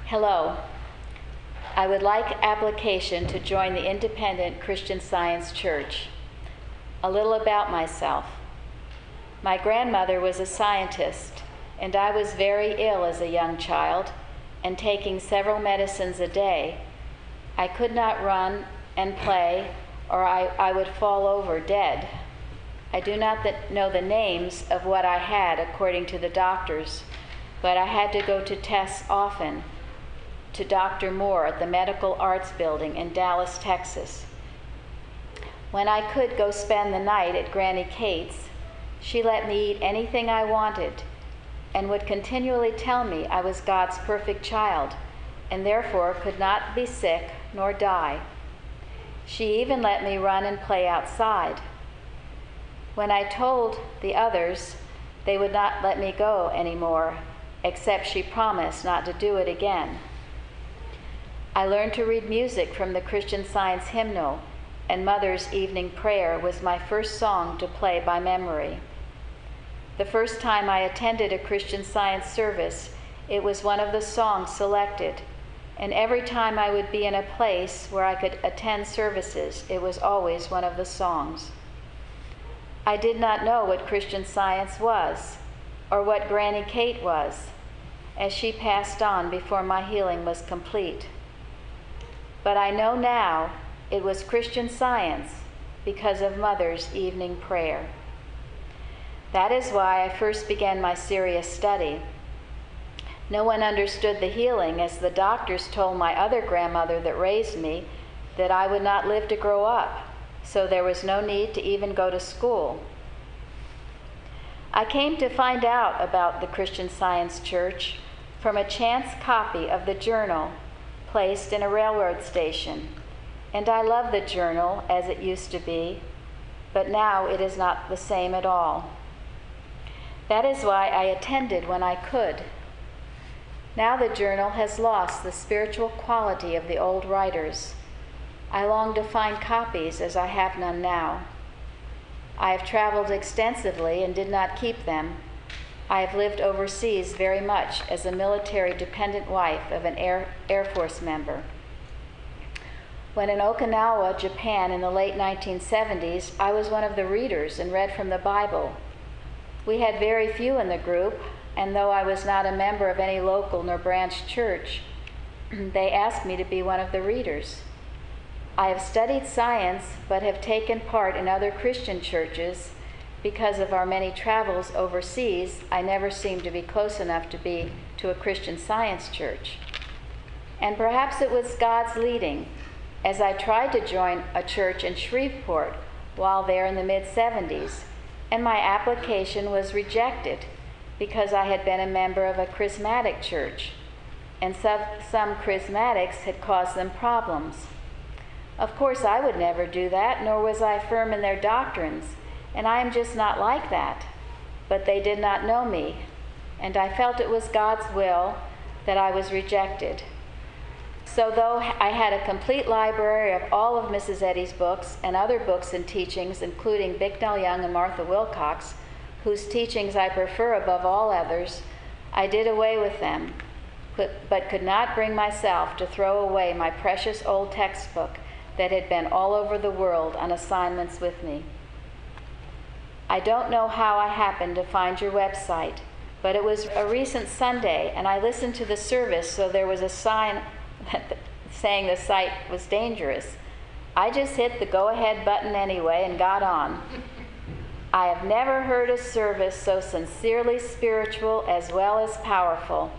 Hello. I would like application to join the Independent Christian Science Church. A little about myself. My grandmother was a scientist, and I was very ill as a young child, and taking several medicines a day. I could not run and play, or I would fall over dead. I do not know the names of what I had according to the doctors, but I had to go to tests often to Dr. Moore at the Medical Arts Building in Dallas, Texas. When I could go spend the night at Granny Kate's, she let me eat anything I wanted and would continually tell me I was God's perfect child and therefore could not be sick nor die. She even let me run and play outside. When I told the others, they would not let me go anymore, except she promised not to do it again. I learned to read music from the Christian Science hymnal, and Mother's evening prayer was my first song to play by memory. The first time I attended a Christian Science service, it was one of the songs selected, and every time I would be in a place where I could attend services, it was always one of the songs. I did not know what Christian Science was, or what Granny Kate was, as she passed on before my healing was complete. But I know now it was Christian Science because of Mother's evening prayer. That is why I first began my serious study. No one understood the healing, as the doctors told my other grandmother that raised me that I would not live to grow up, so there was no need to even go to school. I came to find out about the Christian Science Church from a chance copy of the journal placed in a railroad station, and I love the journal as it used to be, but now it is not the same at all. That is why I attended when I could. Now the journal has lost the spiritual quality of the old writers. I long to find copies, as I have none now. I have traveled extensively and did not keep them. I have lived overseas very much as a military-dependent wife of an Air Force member. When in Okinawa, Japan, in the late 1970s, I was one of the readers and read from the Bible. We had very few in the group, and though I was not a member of any local nor branch church, they asked me to be one of the readers. I have studied science, but have taken part in other Christian churches. Because of our many travels overseas, I never seemed to be close enough to be to a Christian Science church. And perhaps it was God's leading, as I tried to join a church in Shreveport while there in the mid-70s, and my application was rejected because I had been a member of a charismatic church, and some charismatics had caused them problems. Of course, I would never do that, nor was I firm in their doctrines, and I am just not like that. But they did not know me, and I felt it was God's will that I was rejected. So though I had a complete library of all of Mrs. Eddy's books and other books and teachings, including Bicknell Young and Martha Wilcox, whose teachings I prefer above all others, I did away with them, but could not bring myself to throw away my precious old textbook that had been all over the world on assignments with me. I don't know how I happened to find your website, but it was a recent Sunday, and I listened to the service, so there was a sign saying the site was dangerous. I just hit the go-ahead button anyway and got on. I have never heard a service so sincerely spiritual as well as powerful.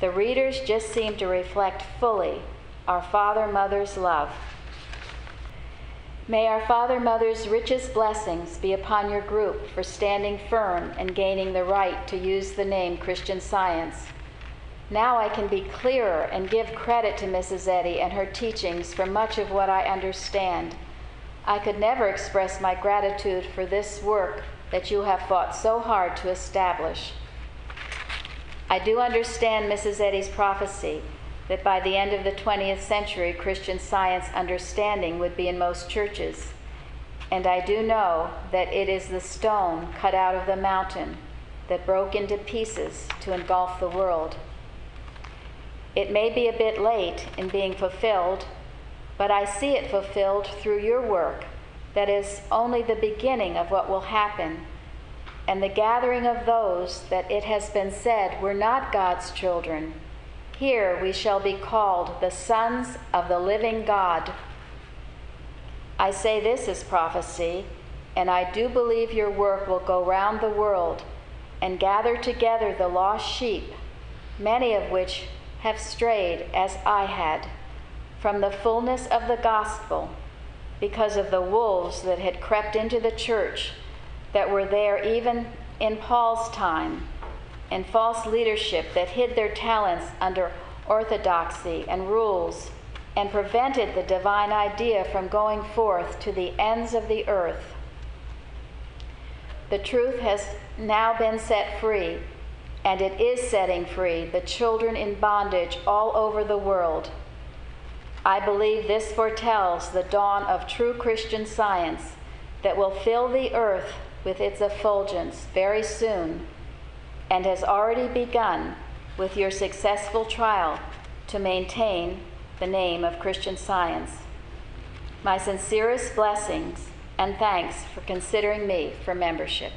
The readers just seem to reflect fully our Father Mother's love. May our Father Mother's richest blessings be upon your group for standing firm and gaining the right to use the name Christian Science. Now I can be clearer and give credit to Mrs. Eddy and her teachings for much of what I understand. I could never express my gratitude for this work that you have fought so hard to establish. I do understand Mrs. Eddy's prophecy that by the end of the 20th century, Christian Science understanding would be in most churches. And I do know that it is the stone cut out of the mountain that broke into pieces to engulf the world. It may be a bit late in being fulfilled, but I see it fulfilled through your work. That is only the beginning of what will happen, and the gathering of those that it has been said were not God's children. Here we shall be called the sons of the living God. I say this is prophecy, and I do believe your work will go round the world and gather together the lost sheep, many of which have strayed as I had, from the fullness of the gospel, because of the wolves that had crept into the church, that were there even in Paul's time, and false leadership that hid their talents under orthodoxy and rules, and prevented the divine idea from going forth to the ends of the earth. The truth has now been set free, and it is setting free the children in bondage all over the world. I believe this foretells the dawn of true Christian Science that will fill the earth with its effulgence very soon, and has already begun with your successful trial to maintain the name of Christian Science. My sincerest blessings and thanks for considering me for membership.